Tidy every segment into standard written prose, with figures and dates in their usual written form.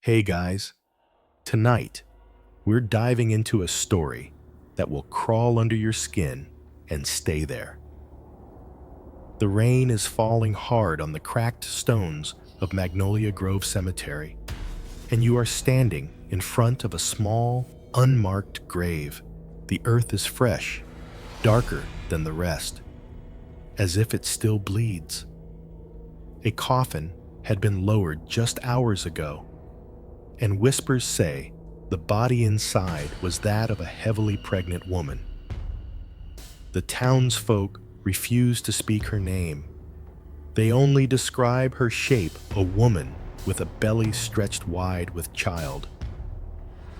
Hey guys, tonight we're diving into a story that will crawl under your skin and stay there. The rain is falling hard on the cracked stones of Magnolia Grove Cemetery, and you are standing in front of a small, unmarked grave. The earth is fresh, darker than the rest, as if it still bleeds. A coffin had been lowered just hours ago, and whispers say the body inside was that of a heavily pregnant woman. The townsfolk refuse to speak her name. They only describe her shape, a woman with a belly stretched wide with child.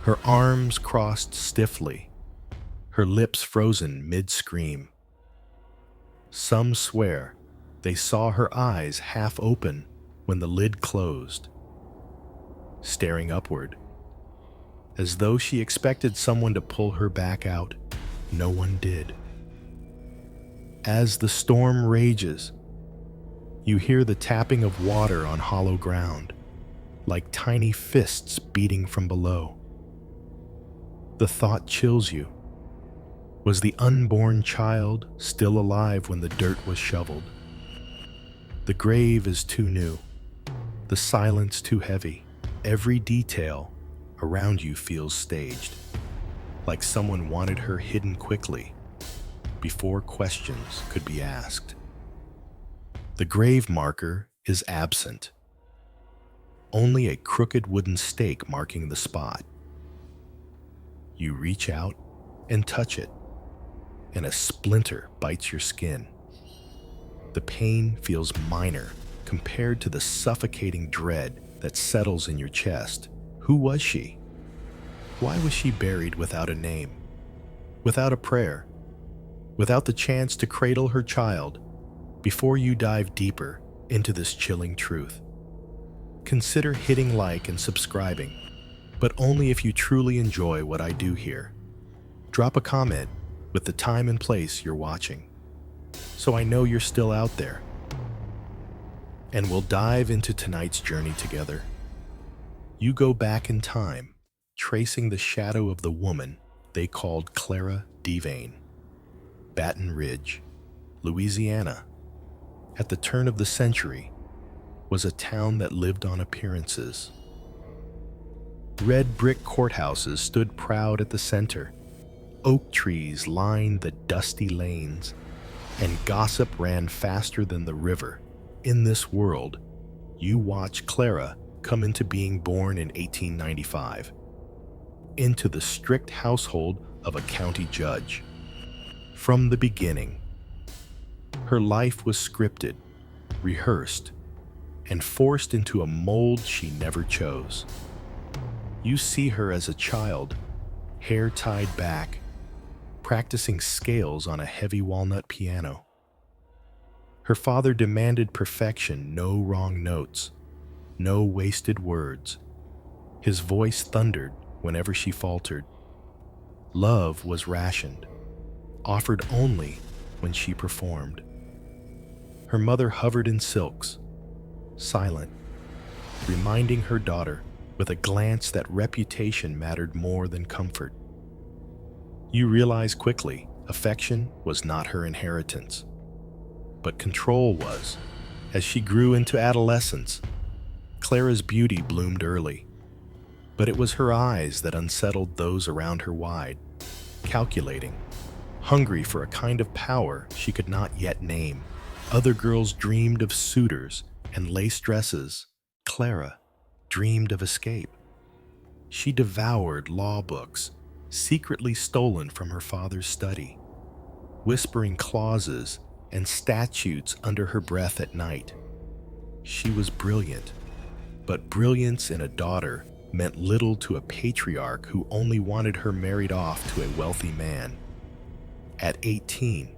Her arms crossed stiffly, her lips frozen mid-scream. Some swear they saw her eyes half open when the lid closed, staring upward. As though she expected someone to pull her back out, no one did. As the storm rages, you hear the tapping of water on hollow ground, like tiny fists beating from below. The thought chills you. Was the unborn child still alive when the dirt was shoveled? The grave is too new, the silence too heavy. Every detail around you feels staged, like someone wanted her hidden quickly, before questions could be asked. The grave marker is absent, only a crooked wooden stake marking the spot. You reach out and touch it, and a splinter bites your skin. The pain feels minor compared to the suffocating dread that settles in your chest. Who was she? Why was she buried without a name, without a prayer, without the chance to cradle her child? Before you dive deeper into this chilling truth, consider hitting like and subscribing, but only if you truly enjoy what I do here. Drop a comment with the time and place you're watching, so I know you're still out there. And we'll dive into tonight's journey together. You go back in time, tracing the shadow of the woman they called Clara Devane. Baton Rouge, Louisiana, at the turn of the century, was a town that lived on appearances. Red brick courthouses stood proud at the center. Oak trees lined the dusty lanes, and gossip ran faster than the river. In this world, you watch Clara come into being born in 1895, into the strict household of a county judge. From the beginning, her life was scripted, rehearsed, and forced into a mold she never chose. You see her as a child, hair tied back, practicing scales on a heavy walnut piano. Her father demanded perfection, no wrong notes, no wasted words. His voice thundered whenever she faltered. Love was rationed, offered only when she performed. Her mother hovered in silks, silent, reminding her daughter with a glance that reputation mattered more than comfort. You realize quickly affection was not her inheritance, but control was. As she grew into adolescence, Clara's beauty bloomed early, but it was her eyes that unsettled those around her wide, calculating, hungry for a kind of power she could not yet name. Other girls dreamed of suitors and lace dresses. Clara dreamed of escape. She devoured law books, secretly stolen from her father's study, whispering clauses and statutes under her breath at night. She was brilliant, but brilliance in a daughter meant little to a patriarch who only wanted her married off to a wealthy man. At 18,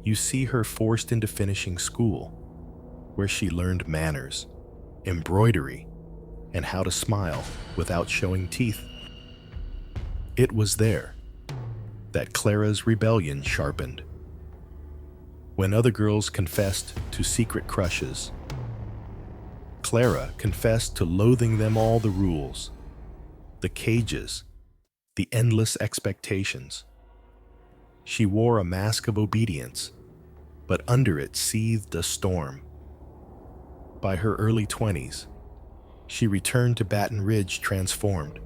you see her forced into finishing school, where she learned manners, embroidery, and how to smile without showing teeth. It was there that Clara's rebellion sharpened. When other girls confessed to secret crushes, Clara confessed to loathing them all: the rules, the cages, the endless expectations. She wore a mask of obedience, but under it seethed a storm. By her early 20s, she returned to Baton Rouge transformed.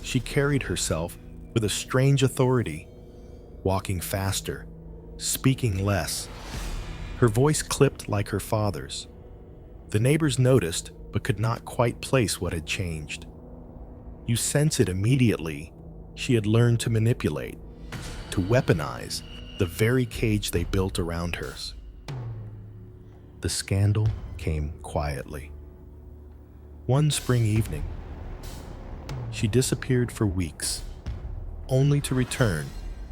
She carried herself with a strange authority, walking faster, speaking less. Her voice clipped like her father's. The neighbors noticed, but could not quite place what had changed. You sense it immediately. She had learned to manipulate, to weaponize the very cage they built around her. The scandal came quietly. One spring evening, she disappeared for weeks, only to return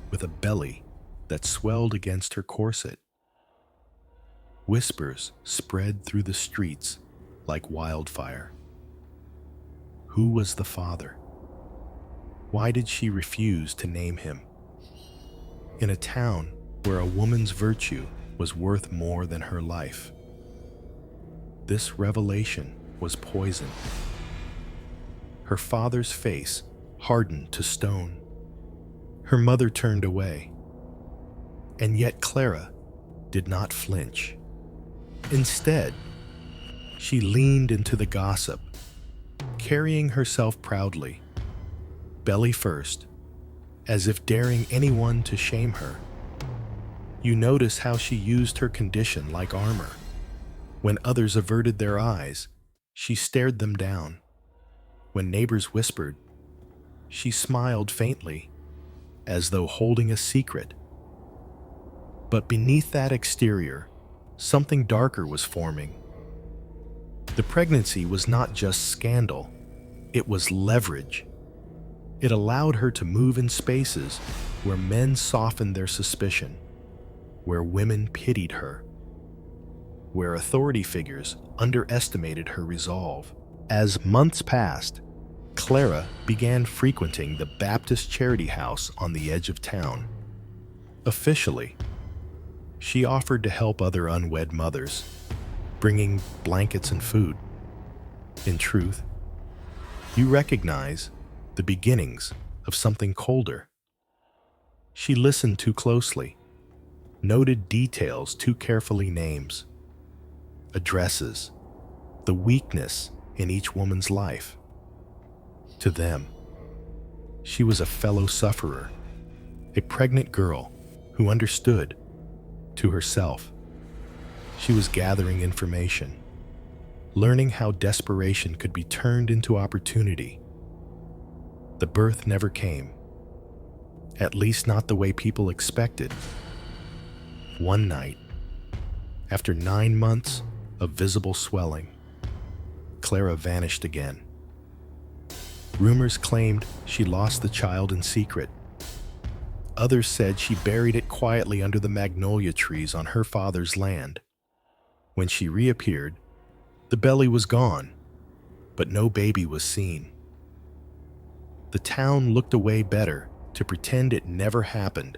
with a belly that swelled against her corset. Whispers spread through the streets like wildfire. Who was the father? Why did she refuse to name him? In a town where a woman's virtue was worth more than her life, this revelation was poison. Her father's face hardened to stone. Her mother turned away. And yet Clara did not flinch. Instead, she leaned into the gossip, carrying herself proudly, belly first, as if daring anyone to shame her. You notice how she used her condition like armor. When others averted their eyes, she stared them down. When neighbors whispered, she smiled faintly, as though holding a secret. But beneath that exterior, something darker was forming. The pregnancy was not just scandal, it was leverage. It allowed her to move in spaces where men softened their suspicion, where women pitied her, where authority figures underestimated her resolve. As months passed, Clara began frequenting the Baptist charity house on the edge of town. Officially, she offered to help other unwed mothers, bringing blankets and food. In truth, you recognize the beginnings of something colder. She listened too closely, noted details too carefully: names, addresses, the weakness in each woman's life. To them, she was a fellow sufferer, a pregnant girl who understood. To herself, she was gathering information, learning how desperation could be turned into opportunity. The birth never came, at least not the way people expected. One night, after 9 months of visible swelling, Clara vanished again. Rumors claimed she lost the child in secret. Others said she buried it quietly under the magnolia trees on her father's land. When she reappeared, the belly was gone, but no baby was seen. The town looked away better to pretend it never happened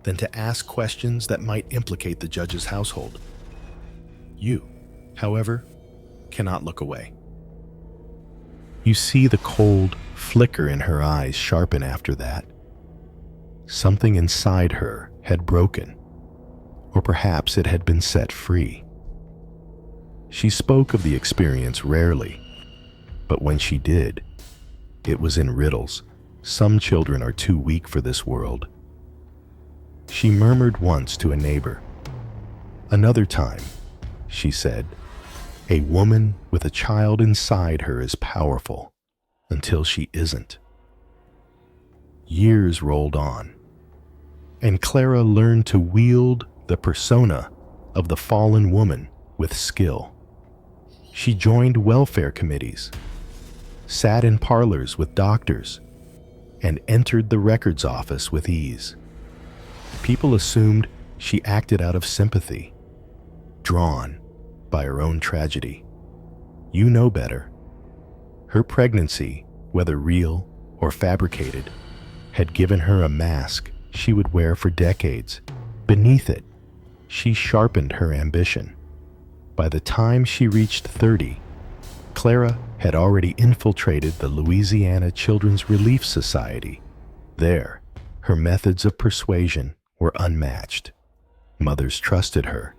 than to ask questions that might implicate the judge's household. You, however, cannot look away. You see the cold flicker in her eyes sharpen after that. Something inside her had broken, or perhaps it had been set free. She spoke of the experience rarely, but when she did, it was in riddles. Some children are too weak for this world. She murmured once to a neighbor. Another time, she said, a woman with a child inside her is powerful until she isn't. Years rolled on, and Clara learned to wield the persona of the fallen woman with skill. She joined welfare committees, sat in parlors with doctors, and entered the records office with ease. People assumed she acted out of sympathy, drawn by her own tragedy. You know better. Her pregnancy, whether real or fabricated, had given her a mask she would wear for decades. Beneath it, she sharpened her ambition. By the time she reached 30, Clara had already infiltrated the Louisiana Children's Relief Society. There, her methods of persuasion were unmatched. Mothers trusted her.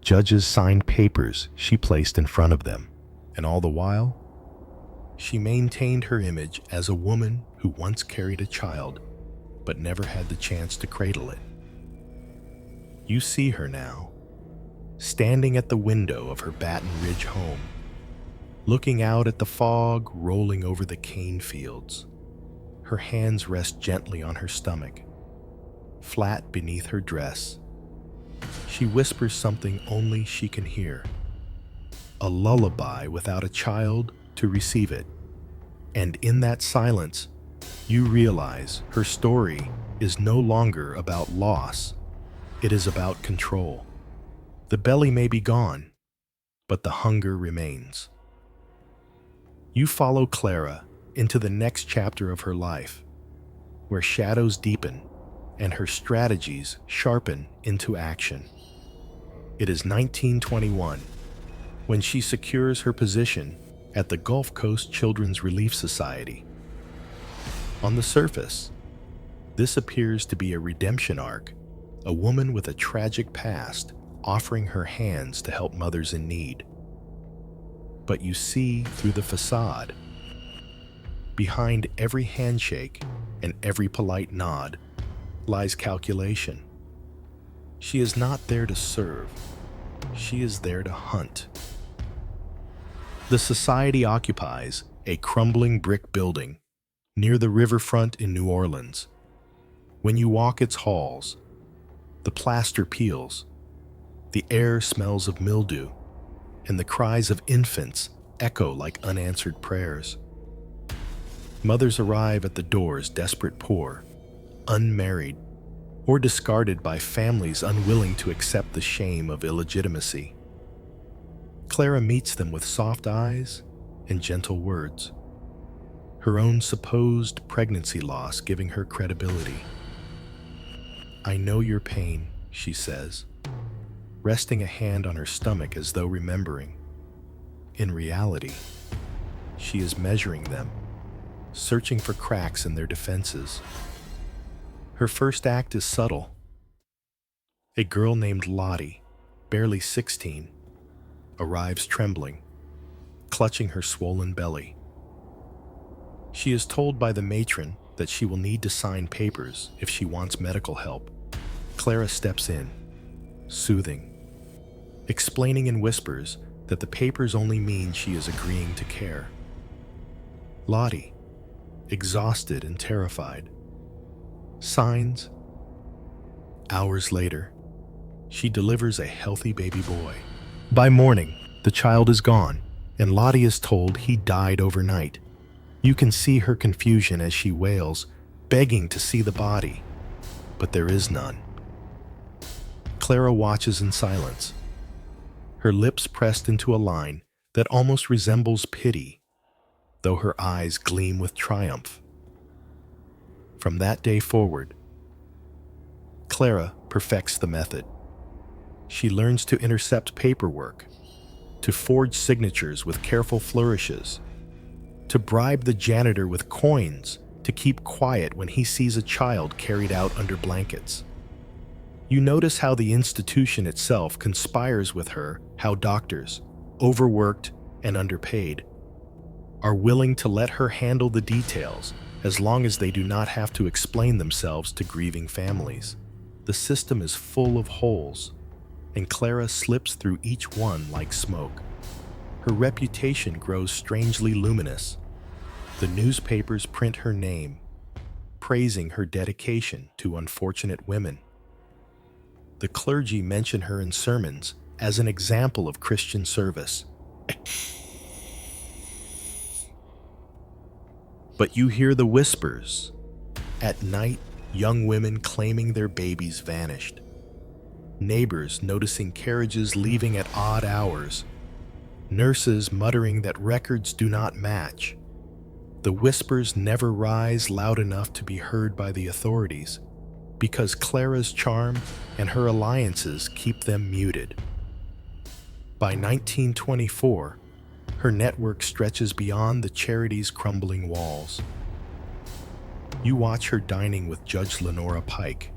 Judges signed papers she placed in front of them, and all the while, she maintained her image as a woman who once carried a child but never had the chance to cradle it. You see her now, standing at the window of her Baton Rouge home, looking out at the fog rolling over the cane fields. Her hands rest gently on her stomach, flat beneath her dress. She whispers something only she can hear, a lullaby without a child to receive it. And in that silence, you realize her story is no longer about loss. It is about control. The belly may be gone, but the hunger remains. You follow Clara into the next chapter of her life, where shadows deepen and her strategies sharpen into action. It is 1921, when she secures her position at the Gulf Coast Children's Relief Society. On the surface, this appears to be a redemption arc, a woman with a tragic past offering her hands to help mothers in need. But you see through the facade. Behind every handshake and every polite nod lies calculation. She is not there to serve. She is there to hunt. The society occupies a crumbling brick building near the riverfront in New Orleans. When you walk its halls, the plaster peels, the air smells of mildew, and the cries of infants echo like unanswered prayers. Mothers arrive at the doors desperate poor, unmarried, or discarded by families unwilling to accept the shame of illegitimacy. Clara meets them with soft eyes and gentle words, her own supposed pregnancy loss giving her credibility. "I know your pain," she says, resting a hand on her stomach as though remembering. In reality, she is measuring them, searching for cracks in their defenses. Her first act is subtle. A girl named Lottie, barely 16, arrives trembling, clutching her swollen belly. She is told by the matron that she will need to sign papers if she wants medical help. Clara steps in, soothing, explaining in whispers that the papers only mean she is agreeing to care. Lottie, exhausted and terrified, signs. Hours later, she delivers a healthy baby boy. By morning, the child is gone, and Lottie is told he died overnight. You can see her confusion as she wails, begging to see the body, but there is none. Clara watches in silence, her lips pressed into a line that almost resembles pity, though her eyes gleam with triumph. From that day forward, Clara perfects the method. She learns to intercept paperwork, to forge signatures with careful flourishes, to bribe the janitor with coins to keep quiet when he sees a child carried out under blankets. You notice how the institution itself conspires with her, how doctors, overworked and underpaid, are willing to let her handle the details as long as they do not have to explain themselves to grieving families. The system is full of holes, and Clara slips through each one like smoke. Her reputation grows strangely luminous. The newspapers print her name, praising her dedication to unfortunate women. The clergy mention her in sermons as an example of Christian service. But you hear the whispers. At night, young women claiming their babies vanished. Neighbors noticing carriages leaving at odd hours. Nurses muttering that records do not match. The whispers never rise loud enough to be heard by the authorities, because Clara's charm and her alliances keep them muted. By 1924, her network stretches beyond the charity's crumbling walls. You watch her dining with Judge Lenora Pike,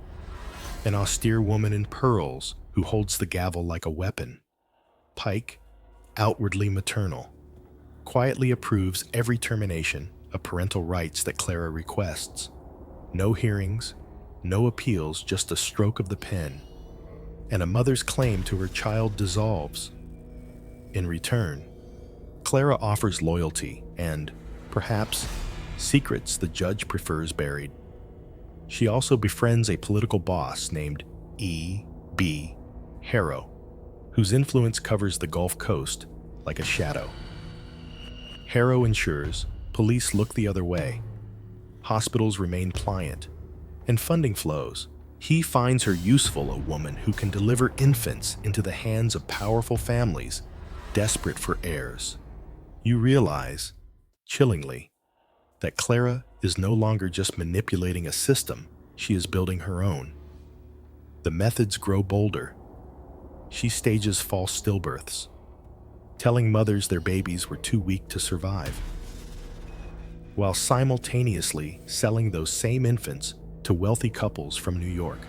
an austere woman in pearls who holds the gavel like a weapon. Pike, outwardly maternal, quietly approves every termination of parental rights that Clara requests. No hearings, no appeals, just a stroke of the pen, and a mother's claim to her child dissolves. In return, Clara offers loyalty and, perhaps, secrets the judge prefers buried. She also befriends a political boss named E.B. Harrow, whose influence covers the Gulf Coast like a shadow. Harrow ensures police look the other way, hospitals remain pliant, and funding flows. He finds her useful, a woman who can deliver infants into the hands of powerful families desperate for heirs. You realize, chillingly, that Clara is no longer just manipulating a system, she is building her own. The methods grow bolder. She stages false stillbirths, telling mothers their babies were too weak to survive, while simultaneously selling those same infants to wealthy couples from New York.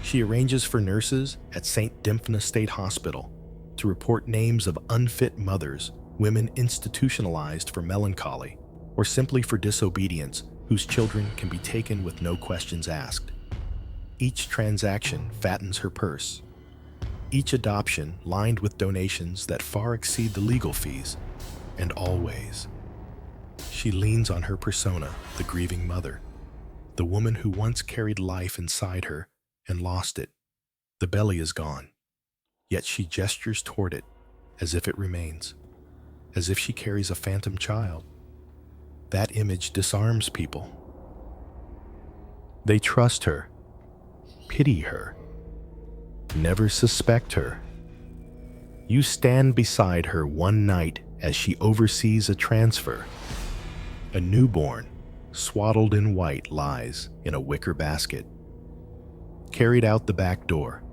She arranges for nurses at St. Dymphna State Hospital to report names of unfit mothers, women institutionalized for melancholy, or simply for disobedience, whose children can be taken with no questions asked. Each transaction fattens her purse. Each adoption lined with donations that far exceed the legal fees. And always, she leans on her persona, the grieving mother, the woman who once carried life inside her and lost it. The belly is gone, yet she gestures toward it as if it remains, as if she carries a phantom child. That image disarms people. They trust her, pity her, never suspect her. You stand beside her one night as she oversees a transfer. A newborn, swaddled in white, lies in a wicker basket, carried out the back door.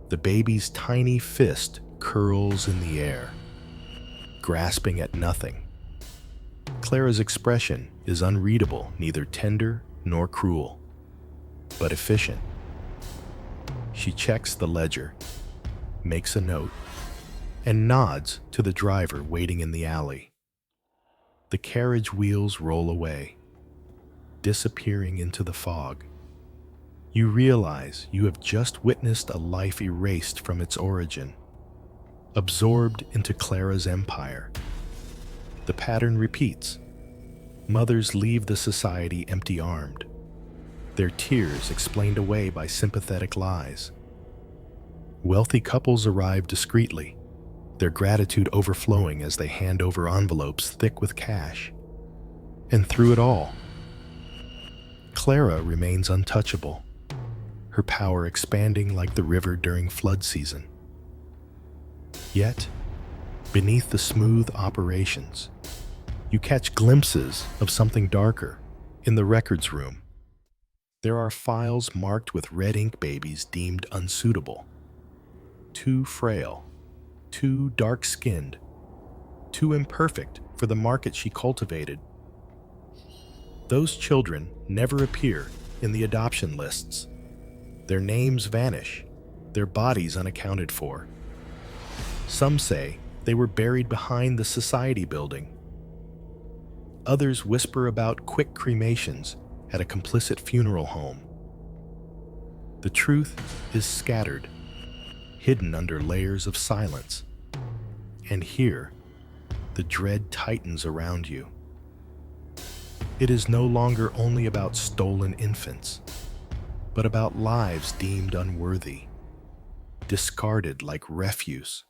The baby's tiny fist curls in the air, grasping at nothing. Clara's expression is unreadable, neither tender nor cruel, but efficient. She checks the ledger, makes a note, and nods to the driver waiting in the alley. The carriage wheels roll away, disappearing into the fog. You realize you have just witnessed a life erased from its origin, absorbed into Clara's empire. The pattern repeats. Mothers leave the society empty-armed, their tears explained away by sympathetic lies. Wealthy couples arrive discreetly, their gratitude overflowing as they hand over envelopes thick with cash. And through it all, Clara remains untouchable, her power expanding like the river during flood season. Yet, beneath the smooth operations, you catch glimpses of something darker. In the records room, there are files marked with red ink, babies deemed unsuitable, too frail, too dark-skinned, too imperfect for the market she cultivated. Those children never appear in the adoption lists. Their names vanish, their bodies unaccounted for. Some say they were buried behind the society building. Others whisper about quick cremations at a complicit funeral home. The truth is scattered, hidden under layers of silence. And here, the dread tightens around you. It is no longer only about stolen infants, but about lives deemed unworthy, discarded like refuse.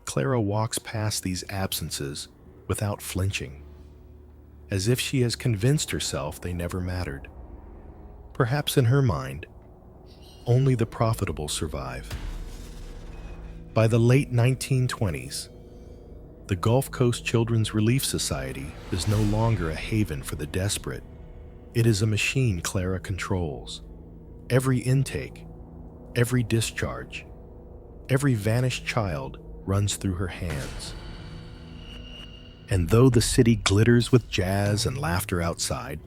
Clara walks past these absences without flinching, as if she has convinced herself they never mattered. Perhaps in her mind, only the profitable survive. By the late 1920s, the Gulf Coast Children's Relief Society is no longer a haven for the desperate. It is a machine Clara controls. Every intake, every discharge, Every vanished child runs through her hands. And though the city glitters with jazz and laughter outside,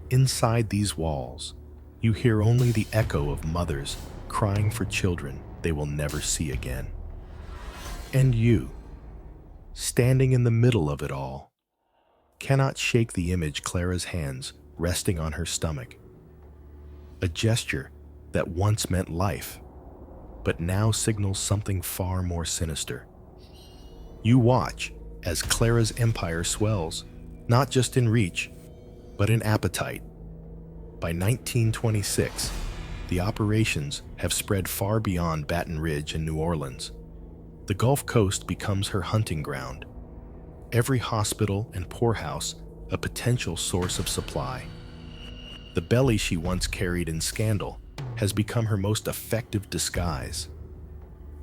inside these walls, you hear only the echo of mothers crying for children they will never see again. And you, standing in the middle of it all, cannot shake the image Clara's hands resting on her stomach. A gesture that once meant life, but now signals something far more sinister. You watch as Clara's empire swells, not just in reach, but in appetite. By 1926, the operations have spread far beyond Baton Rouge and New Orleans. The Gulf Coast becomes her hunting ground. Every hospital and poorhouse a potential source of supply. The belly she once carried in scandal has become her most effective disguise.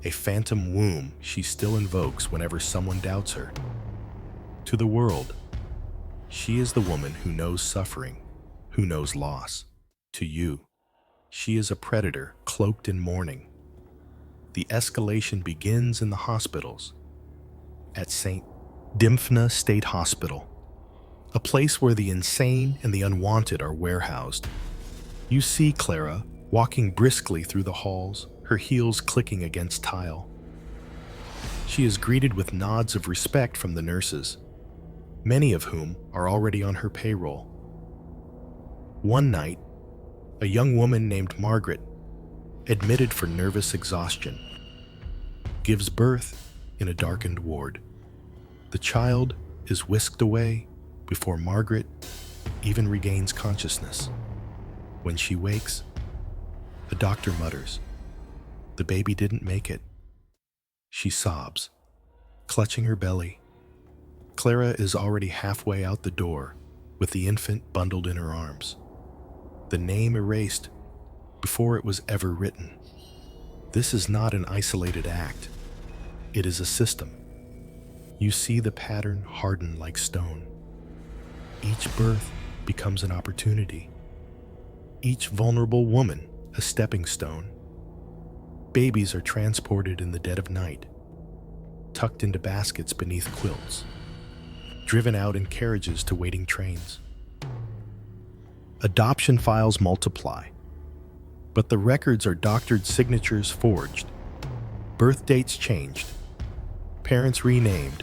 A phantom womb she still invokes whenever someone doubts her. To the world, she is the woman who knows suffering, who knows loss. To you, she is a predator cloaked in mourning. The escalation begins in the hospitals. At St. Dymphna State Hospital, a place where the insane and the unwanted are warehoused. You see Clara walking briskly through the halls, her heels clicking against tile. She is greeted with nods of respect from the nurses, many of whom are already on her payroll. One night, a young woman named Margaret, admitted for nervous exhaustion, gives birth in a darkened ward. The child is whisked away before Margaret even regains consciousness. When she wakes, the doctor mutters, "The baby didn't make it." She sobs, clutching her belly. Clara is already halfway out the door with the infant bundled in her arms, the name erased before it was ever written. This is not an isolated act. It is a system. You see the pattern harden like stone. Each birth becomes an opportunity. Each vulnerable woman a stepping stone. Babies are transported in the dead of night, tucked into baskets beneath quilts, driven out in carriages to waiting trains. Adoption files multiply, but the records are doctored signatures forged, birth dates changed, parents renamed.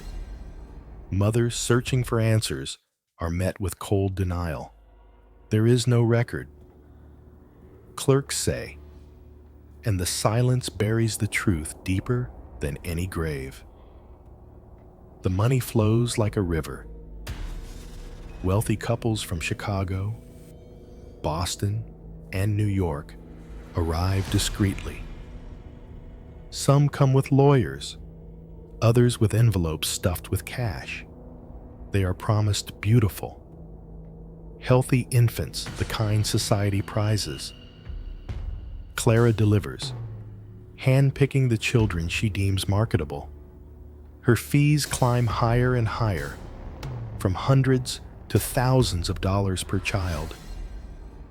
Mothers searching for answers are met with cold denial. There is no record. Clerks say, and the silence buries the truth deeper than any grave. The money flows like a river. Wealthy couples from Chicago, Boston, and New York arrive discreetly. Some come with lawyers, others with envelopes stuffed with cash. They are promised beautiful, healthy infants, the kind society prizes. Clara delivers, hand-picking the children she deems marketable. Her fees climb higher and higher, from hundreds to thousands of dollars per child.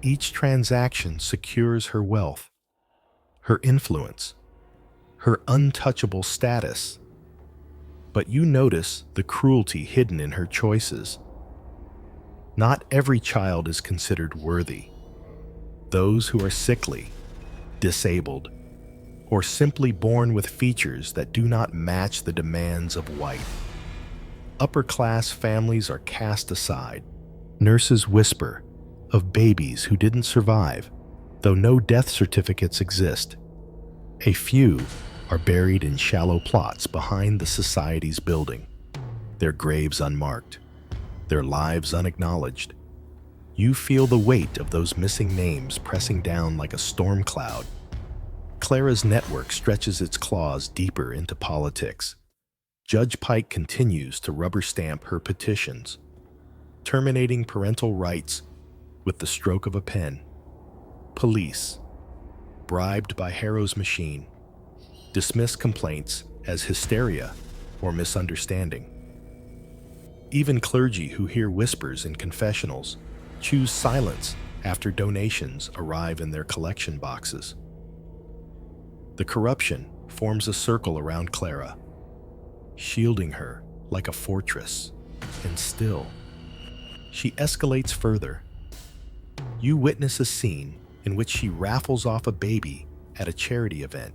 Each transaction secures her wealth, her influence, her untouchable status. But you notice the cruelty hidden in her choices. Not every child is considered worthy. Those who are sickly, disabled, or simply born with features that do not match the demands of white. Upper-class families are cast aside. Nurses whisper of babies who didn't survive, though no death certificates exist. A few are buried in shallow plots behind the society's building, their graves unmarked, their lives unacknowledged. You feel the weight of those missing names pressing down like a storm cloud. Clara's network stretches its claws deeper into politics. Judge Pike continues to rubber stamp her petitions, terminating parental rights with the stroke of a pen. Police, bribed by Harrow's machine, dismiss complaints as hysteria or misunderstanding. Even clergy who hear whispers in confessionals choose silence after donations arrive in their collection boxes. The corruption forms a circle around Clara, shielding her like a fortress. And still, she escalates further. You witness a scene in which she raffles off a baby at a charity event,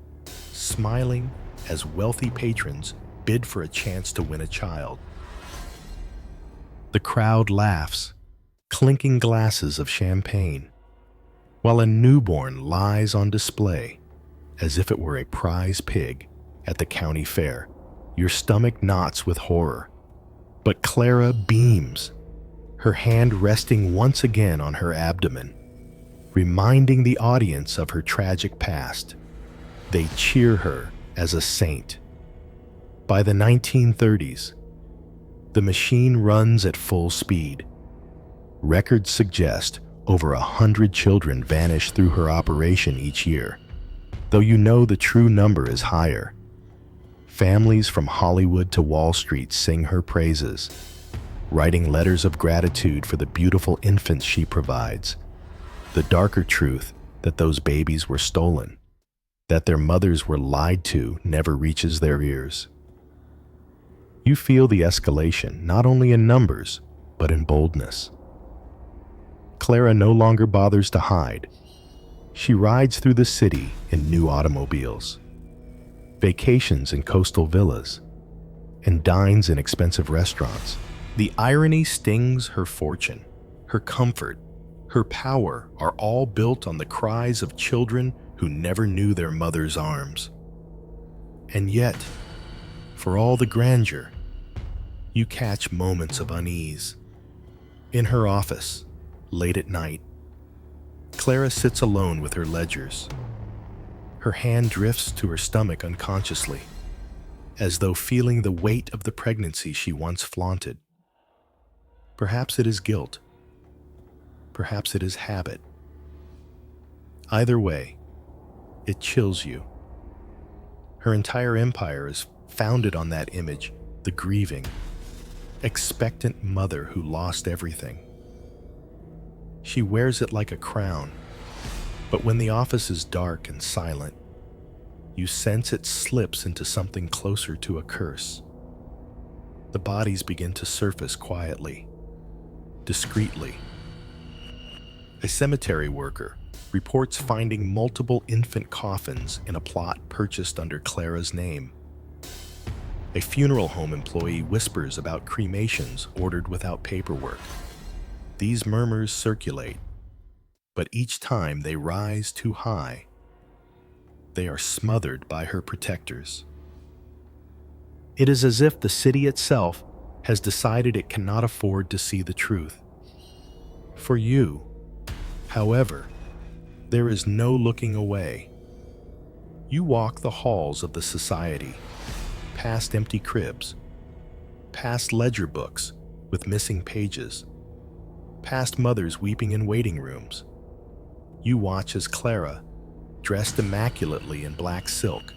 smiling as wealthy patrons bid for a chance to win a child. The crowd laughs, clinking glasses of champagne, while a newborn lies on display as if it were a prize pig at the county fair. Your stomach knots with horror, but Clara beams, her hand resting once again on her abdomen, reminding the audience of her tragic past. They cheer her as a saint. By the 1930s, the machine runs at full speed. Records suggest over 100 children vanish through her operation each year, though you know the true number is higher. Families from Hollywood to Wall Street sing her praises, writing letters of gratitude for the beautiful infants she provides. The darker truth that those babies were stolen, that their mothers were lied to, never reaches their ears. You feel the escalation not only in numbers, but in boldness. Clara no longer bothers to hide. She rides through the city in new automobiles, vacations in coastal villas, and dines in expensive restaurants. The irony stings her fortune, her comfort, her power are all built on the cries of children who never knew their mother's arms. And yet, for all the grandeur, you catch moments of unease. In her office, late at night, Clara sits alone with her ledgers. Her hand drifts to her stomach unconsciously, as though feeling the weight of the pregnancy she once flaunted. Perhaps it is guilt. Perhaps it is habit. Either way, it chills you. Her entire empire is founded on that image, the grieving, expectant mother who lost everything. She wears it like a crown, but when the office is dark and silent, you sense it slips into something closer to a curse. The bodies begin to surface quietly, discreetly. A cemetery worker reports finding multiple infant coffins in a plot purchased under Clara's name. A funeral home employee whispers about cremations ordered without paperwork. These murmurs circulate, but each time they rise too high, they are smothered by her protectors. It is as if the city itself has decided it cannot afford to see the truth. For you, however, there is no looking away. You walk the halls of the society, past empty cribs, past ledger books with missing pages, past mothers weeping in waiting rooms. You watch as Clara, dressed immaculately in black silk,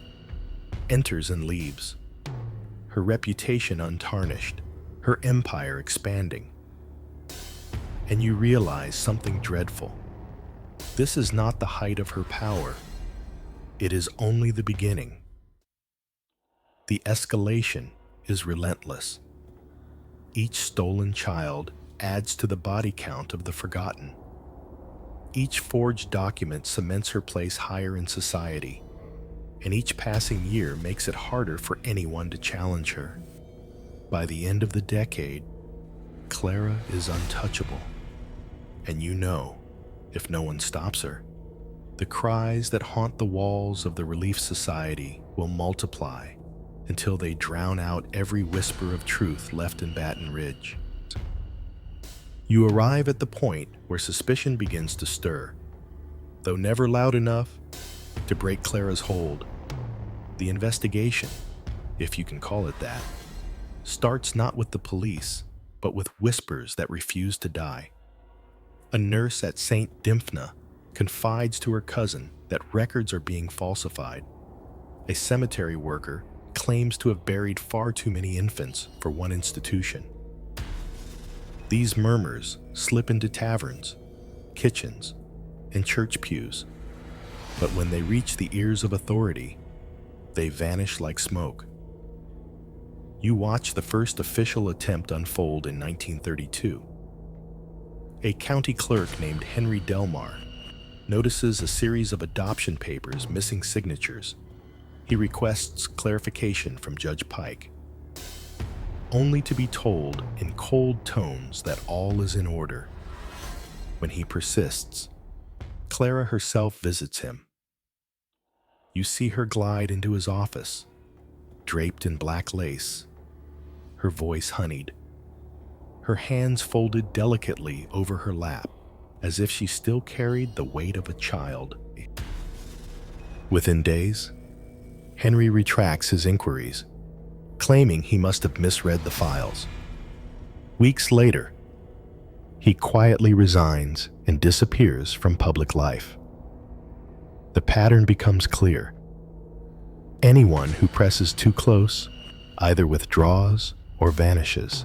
enters and leaves, her reputation untarnished, her empire expanding. And you realize something dreadful. This is not the height of her power. It is only the beginning. The escalation is relentless. Each stolen child adds to the body count of the forgotten. Each forged document cements her place higher in society, and each passing year makes it harder for anyone to challenge her. By the end of the decade, Clara is untouchable. And you know, if no one stops her, the cries that haunt the walls of the Relief Society will multiply until they drown out every whisper of truth left in Baton Rouge. You arrive at the point where suspicion begins to stir, though never loud enough to break Clara's hold. The investigation, if you can call it that, starts not with the police, but with whispers that refuse to die. A nurse at St. Dymphna confides to her cousin that records are being falsified. A cemetery worker claims to have buried far too many infants for one institution. These murmurs slip into taverns, kitchens, and church pews, but when they reach the ears of authority, They vanish like smoke. You watch the first official attempt unfold in 1932. A county clerk named Henry Delmar notices a series of adoption papers missing signatures. He requests clarification from Judge Pike, only to be told in cold tones that all is in order. When he persists, Clara herself visits him. You see her glide into his office, draped in black lace, her voice honeyed, her hands folded delicately over her lap, as if she still carried the weight of a child. Within days, Henry retracts his inquiries, claiming he must have misread the files. Weeks later, he quietly resigns and disappears from public life. The pattern becomes clear. Anyone who presses too close either withdraws or vanishes.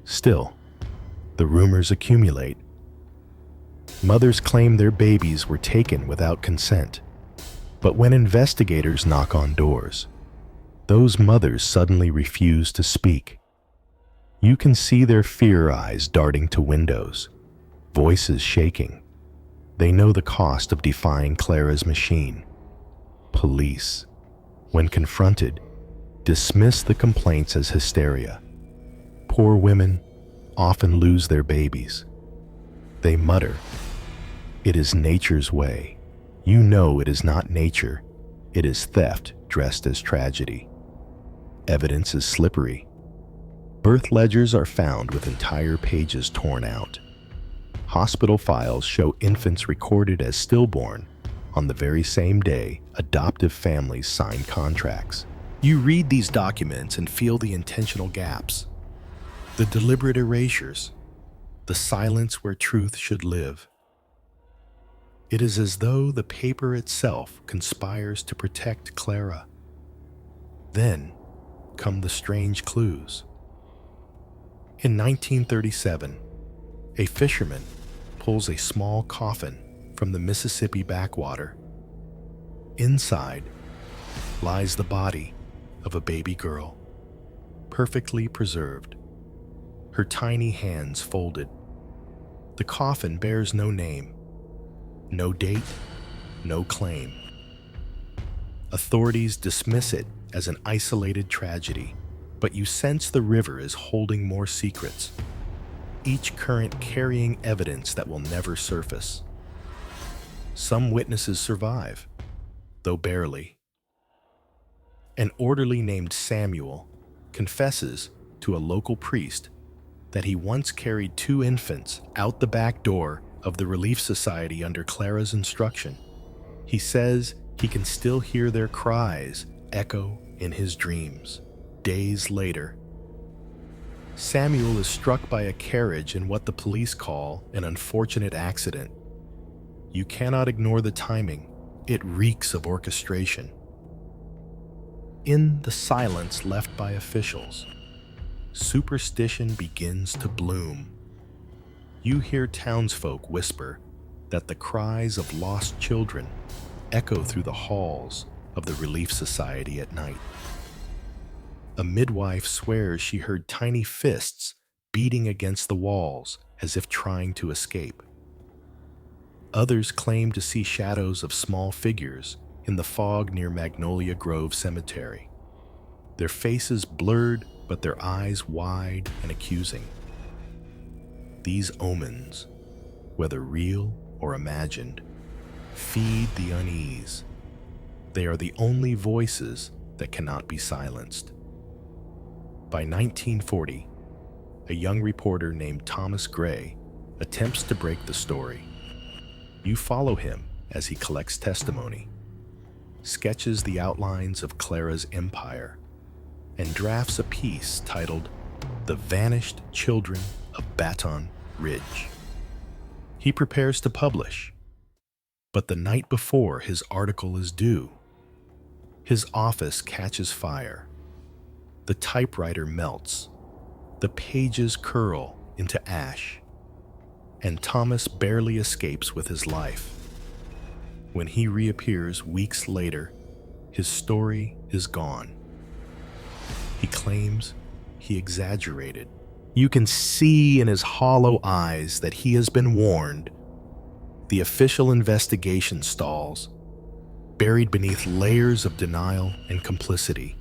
Still, the rumors accumulate. Mothers claim their babies were taken without consent, but when investigators knock on doors, those mothers suddenly refuse to speak. You can see their fear eyes darting to windows, voices shaking. They know the cost of defying Clara's machine. Police, when confronted, dismiss the complaints as hysteria. Poor women often lose their babies. They mutter, "It is nature's way." You know it is not nature, it is theft dressed as tragedy. Evidence is slippery. Birth ledgers are found with entire pages torn out. Hospital files show infants recorded as stillborn on the very same day adoptive families sign contracts. You read these documents and feel the intentional gaps, the deliberate erasures, the silence where truth should live. It is as though the paper itself conspires to protect Clara. Then come the strange clues. In 1937, a fisherman pulls a small coffin from the Mississippi backwater. Inside lies the body of a baby girl, perfectly preserved, her tiny hands folded. The coffin bears no name, no date, no claim. Authorities dismiss it as an isolated tragedy, but you sense the river is holding more secrets, each current carrying evidence that will never surface. Some witnesses survive, though barely. An orderly named Samuel confesses to a local priest that he once carried 2 infants out the back door of the Relief Society under Clara's instruction. He says he can still hear their cries echo in his dreams. Days later, Samuel is struck by a carriage in what the police call an unfortunate accident. You cannot ignore the timing. It reeks of orchestration. In the silence left by officials, superstition begins to bloom. You hear townsfolk whisper that the cries of lost children echo through the halls of the Relief Society at night. A midwife swears she heard tiny fists beating against the walls as if trying to escape. Others claim to see shadows of small figures in the fog near Magnolia Grove Cemetery, their faces blurred but their eyes wide and accusing. These omens, whether real or imagined, feed the unease. They are the only voices that cannot be silenced. By 1940, a young reporter named Thomas Gray attempts to break the story. You follow him as he collects testimony, sketches the outlines of Clara's empire, and drafts a piece titled "The Vanished Children of Baton Ridge." He prepares to publish, but the night before his article is due, his office catches fire. The typewriter melts, the pages curl into ash, and Thomas barely escapes with his life. When he reappears weeks later, his story is gone. He claims he exaggerated. You can see in his hollow eyes that he has been warned. The official investigation stalls, buried beneath layers of denial and complicity.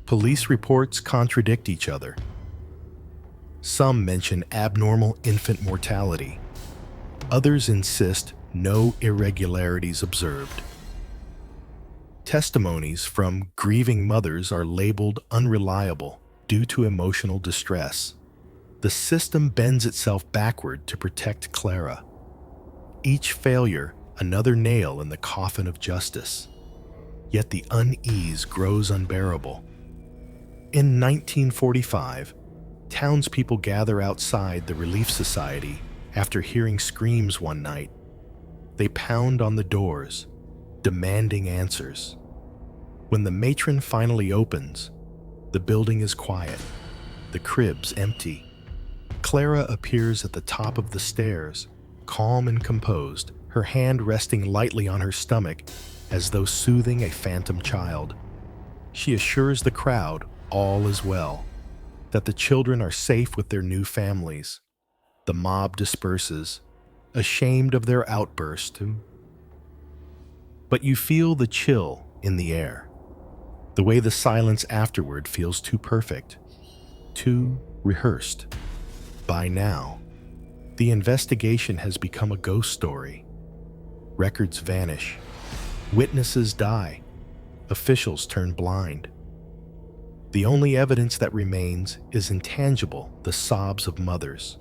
Police reports contradict each other. Some mention abnormal infant mortality. Others insist no irregularities observed. Testimonies from grieving mothers are labeled unreliable due to emotional distress. The system bends itself backward to protect Clara. Each failure, another nail in the coffin of justice. Yet the unease grows unbearable. In 1945, townspeople gather outside the Relief Society after hearing screams one night. They pound on the doors, demanding answers. When the matron finally opens, the building is quiet, the cribs empty. Clara appears at the top of the stairs, calm and composed, her hand resting lightly on her stomach as though soothing a phantom child. She assures the crowd all is well, that the children are safe with their new families. The mob disperses, ashamed of their outburst. But you feel the chill in the air. The way the silence afterward feels too perfect, too rehearsed. By now, the investigation has become a ghost story. Records vanish, witnesses die, officials turn blind. The only evidence that remains is intangible, the sobs of mothers,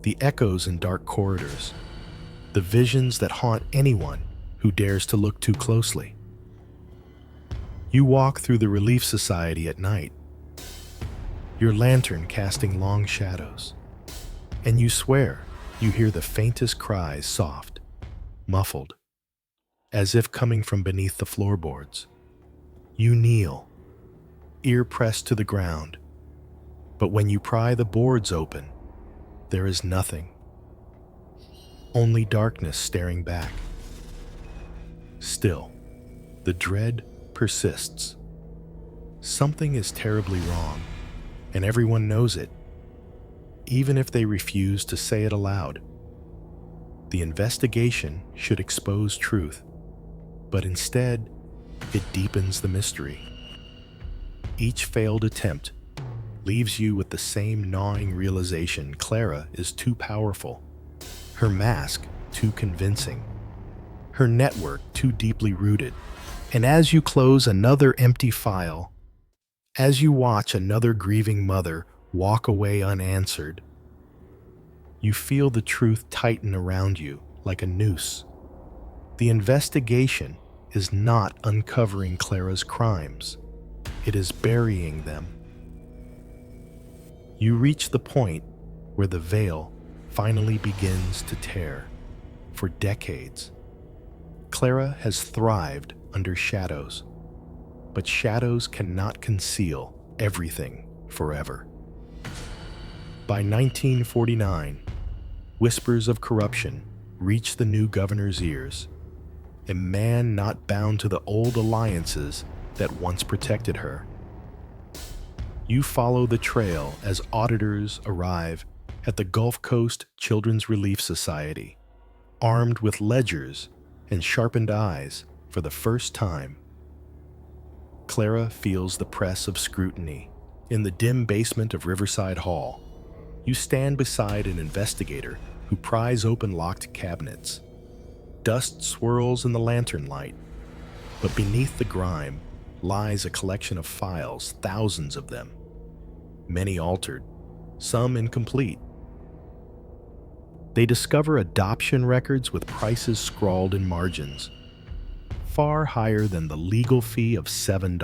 the echoes in dark corridors, the visions that haunt anyone who dares to look too closely. You walk through the Relief Society at night, your lantern casting long shadows, and you swear you hear the faintest cries, soft, muffled, as if coming from beneath the floorboards. You kneel, ear pressed to the ground, but when you pry the boards open, there is nothing, only darkness staring back. Still, the dread persists. Something is terribly wrong, and everyone knows it, even if they refuse to say it aloud. The investigation should expose truth, but instead, it deepens the mystery. Each failed attempt leaves you with the same gnawing realization: Clara is too powerful, her mask too convincing, her network too deeply rooted. And as you close another empty file, as you watch another grieving mother walk away unanswered, you feel the truth tighten around you like a noose. The investigation is not uncovering Clara's crimes, it is burying them. You reach the point where the veil finally begins to tear. For decades, Clara has thrived under shadows, but shadows cannot conceal everything forever. By 1949, whispers of corruption reach the new governor's ears, a man not bound to the old alliances that once protected her. You follow the trail as auditors arrive at the Gulf Coast Children's Relief Society, armed with ledgers and sharpened eyes for the first time. Clara feels the press of scrutiny. In the dim basement of Riverside Hall, you stand beside an investigator who pries open locked cabinets. Dust swirls in the lantern light, but beneath the grime lies a collection of files, thousands of them, many altered, some incomplete. They discover adoption records with prices scrawled in margins, far higher than the legal fee of $7.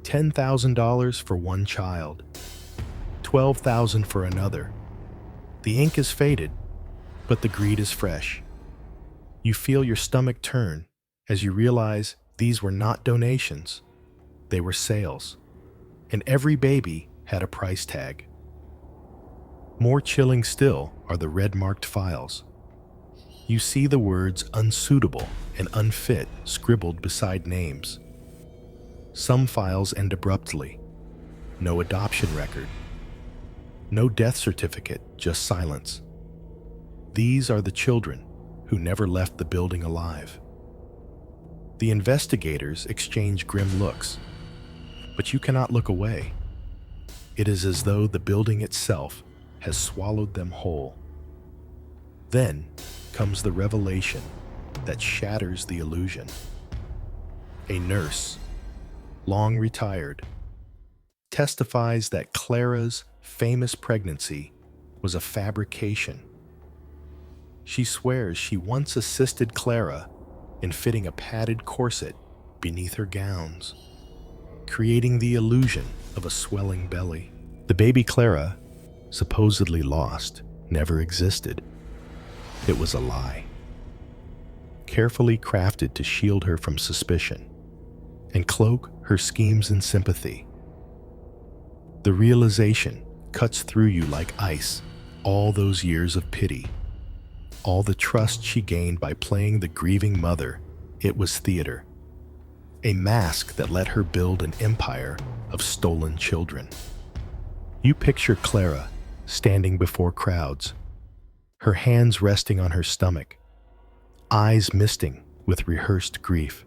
$10,000 for one child, $12,000 for another. The ink is faded, but the greed is fresh. You feel your stomach turn as you realize these were not donations, they were sales, and every baby had a price tag. More chilling still are the red-marked files. You see the words unsuitable and unfit scribbled beside names. Some files end abruptly. No adoption record. No death certificate, just silence. These are the children who never left the building alive. The investigators exchange grim looks, but you cannot look away. It is as though the building itself has swallowed them whole. Then comes the revelation that shatters the illusion. A nurse, long retired, testifies that Clara's famous pregnancy was a fabrication. She swears she once assisted Clara in fitting a padded corset beneath her gowns, creating the illusion of a swelling belly. The baby Clara, supposedly lost, never existed. It was a lie, carefully crafted to shield her from suspicion and cloak her schemes in sympathy. The realization cuts through you like ice. All those years of pity, all the trust she gained by playing the grieving mother, it was theater. A mask that let her build an empire of stolen children. You picture Clara standing before crowds, her hands resting on her stomach, eyes misting with rehearsed grief.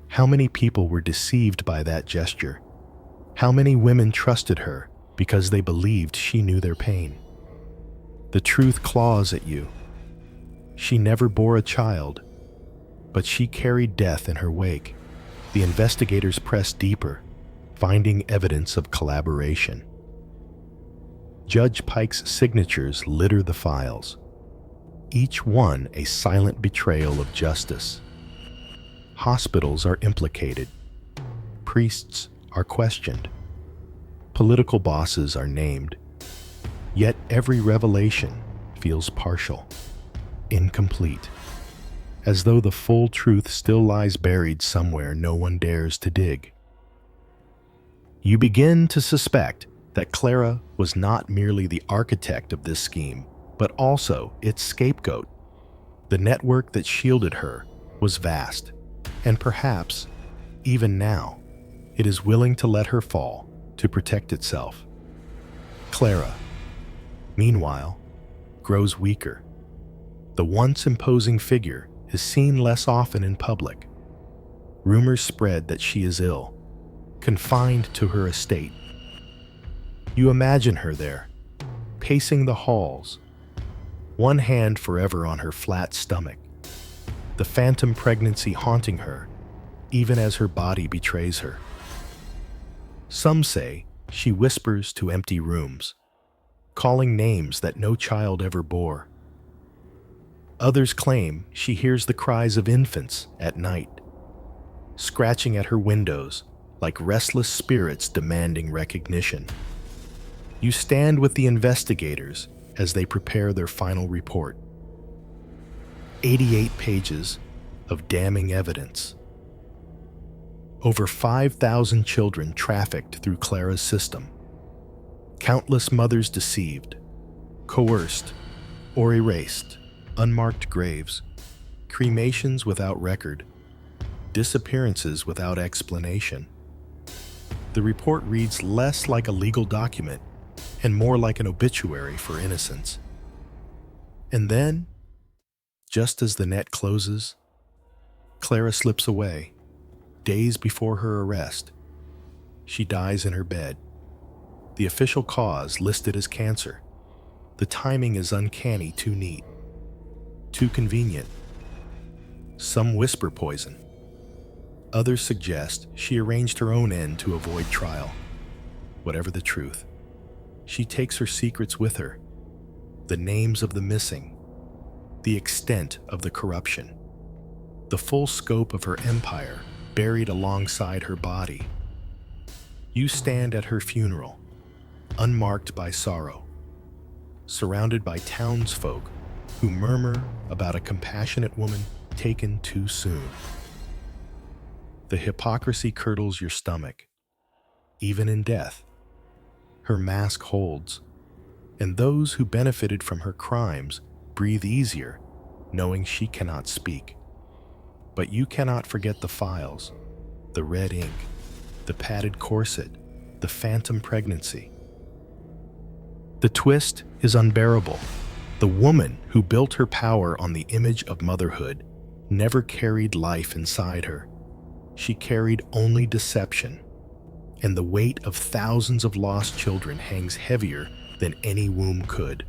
How many people were deceived by that gesture? How many women trusted her because they believed she knew their pain? The truth claws at you. She never bore a child, but she carried death in her wake. The investigators press deeper, finding evidence of collaboration. Judge Pike's signatures litter the files, each one a silent betrayal of justice. Hospitals are implicated. Priests are questioned. Political bosses are named. Yet every revelation feels partial, incomplete, as though the full truth still lies buried somewhere no one dares to dig. You begin to suspect that Clara was not merely the architect of this scheme, but also its scapegoat. The network that shielded her was vast, and perhaps, even now, it is willing to let her fall to protect itself. Clara, meanwhile, grows weaker. The once imposing figure is seen less often in public. Rumors spread that she is ill, confined to her estate. You imagine her there, pacing the halls, one hand forever on her flat stomach, the phantom pregnancy haunting her, even as her body betrays her. Some say she whispers to empty rooms, calling names that no child ever bore. Others claim she hears the cries of infants at night, scratching at her windows like restless spirits demanding recognition. You stand with the investigators as they prepare their final report. 88 pages of damning evidence. Over 5,000 children trafficked through Clara's system. Countless mothers deceived, coerced, or erased. Unmarked graves, cremations without record, disappearances without explanation. The report reads less like a legal document and more like an obituary for innocence. And then, just as the net closes, Clara slips away, days before her arrest. She dies in her bed. The official cause listed as cancer. The timing is uncanny, too neat. Too convenient. Some whisper poison. Others suggest she arranged her own end to avoid trial. Whatever the truth, she takes her secrets with her. The names of the missing, the extent of the corruption, the full scope of her empire buried alongside her body. You stand at her funeral, unmarked by sorrow, surrounded by townsfolk who murmur about a compassionate woman taken too soon. The hypocrisy curdles your stomach. Even in death, her mask holds, and those who benefited from her crimes breathe easier knowing she cannot speak. But you cannot forget the files, the red ink, the padded corset, the phantom pregnancy. The twist is unbearable. The woman who built her power on the image of motherhood never carried life inside her. She carried only deception, and the weight of thousands of lost children hangs heavier than any womb could.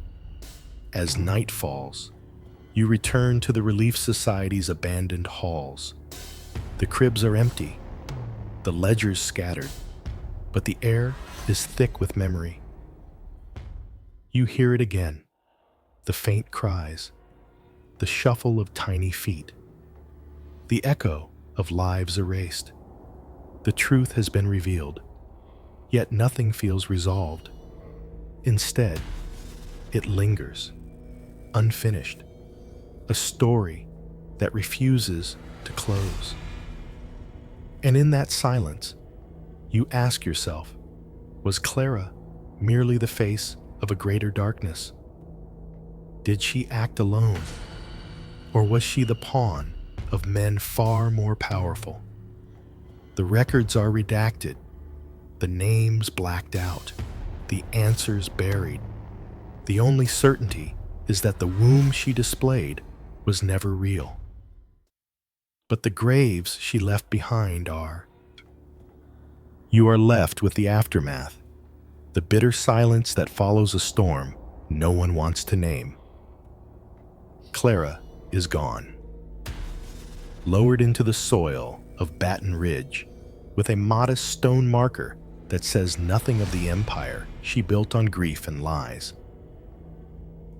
As night falls, you return to the Relief Society's abandoned halls. The cribs are empty, the ledgers scattered, but the air is thick with memory. You hear it again, the faint cries, the shuffle of tiny feet, the echo of lives erased. The truth has been revealed, yet nothing feels resolved. Instead, it lingers, unfinished, a story that refuses to close. And in that silence, you ask yourself, was Clara merely the face of a greater darkness? Did she act alone? Or was she the pawn of men far more powerful? The records are redacted, the names blacked out, the answers buried. The only certainty is that the womb she displayed was never real. But the graves she left behind are. You are left with the aftermath, the bitter silence that follows a storm no one wants to name. Clara is gone, lowered into the soil of Baton Rouge with a modest stone marker that says nothing of the empire she built on grief and lies.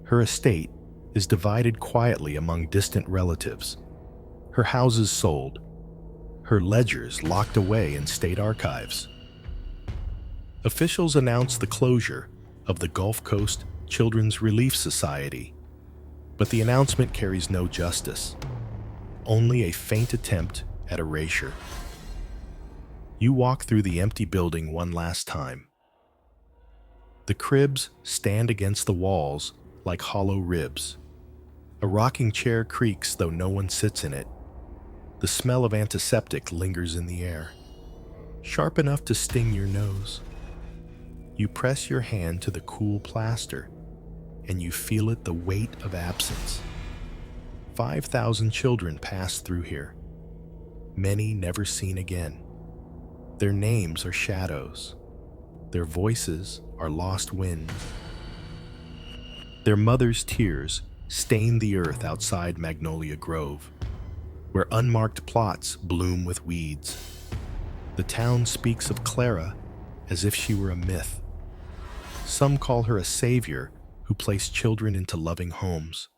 Her estate is divided quietly among distant relatives, her houses sold, her ledgers locked away in state archives. Officials announce the closure of the Gulf Coast Children's Relief Society, but the announcement carries no justice, only a faint attempt at erasure. You walk through the empty building one last time. The cribs stand against the walls like hollow ribs. A rocking chair creaks though no one sits in it. The smell of antiseptic lingers in the air, sharp enough to sting your nose. You press your hand to the cool plaster, and you feel it the weight of absence. 5,000 children passed through here, many never seen again. Their names are shadows. Their voices are lost wind. Their mothers' tears stain the earth outside Magnolia Grove, where unmarked plots bloom with weeds. The town speaks of Clara as if she were a myth. Some call her a savior who placed children into loving homes.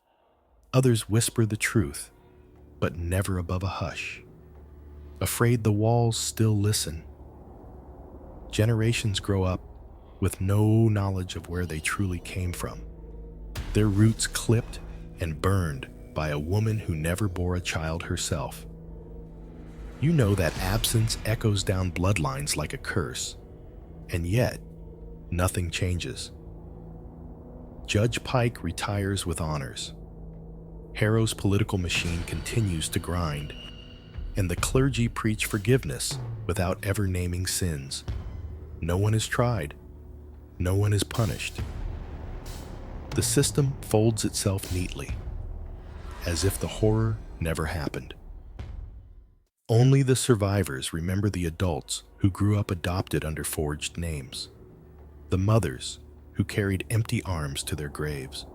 Others whisper the truth, but never above a hush, afraid the walls still listen. Generations grow up with no knowledge of where they truly came from, their roots clipped and burned by a woman who never bore a child herself. You know that absence echoes down bloodlines like a curse, and yet nothing changes. Judge Pike retires with honors. Harrow's political machine continues to grind, and the clergy preach forgiveness without ever naming sins. No one is tried. No one is punished. The system folds itself neatly, as if the horror never happened. Only the survivors remember the adults who grew up adopted under forged names, the mothers who carried empty arms to their graves.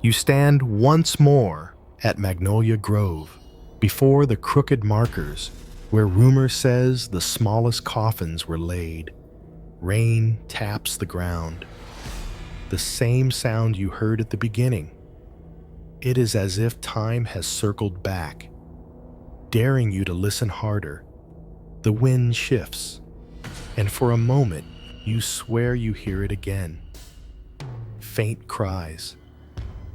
You stand once more at Magnolia Grove, before the crooked markers where rumor says the smallest coffins were laid. Rain taps the ground. The same sound you heard at the beginning. It is as if time has circled back, daring you to listen harder. The wind shifts, and for a moment you swear you hear it again. Faint cries,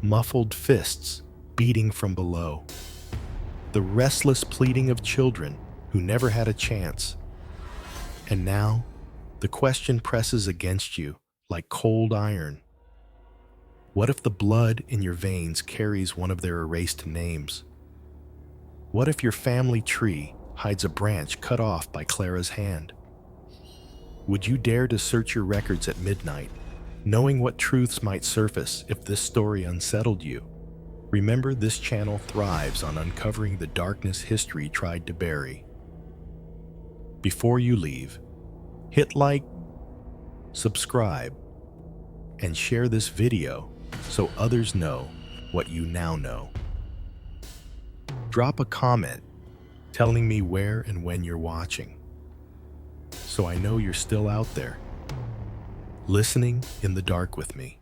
muffled fists beating from below. The restless pleading of children who never had a chance. And now, the question presses against you like cold iron. What if the blood in your veins carries one of their erased names? What if your family tree hides a branch cut off by Clara's hand? Would you dare to search your records at midnight, knowing what truths might surface if this story unsettled you? Remember, this channel thrives on uncovering the darkness history tried to bury. Before you leave, hit like, subscribe, and share this video so others know what you now know. Drop a comment telling me where and when you're watching, so I know you're still out there, listening in the dark with me.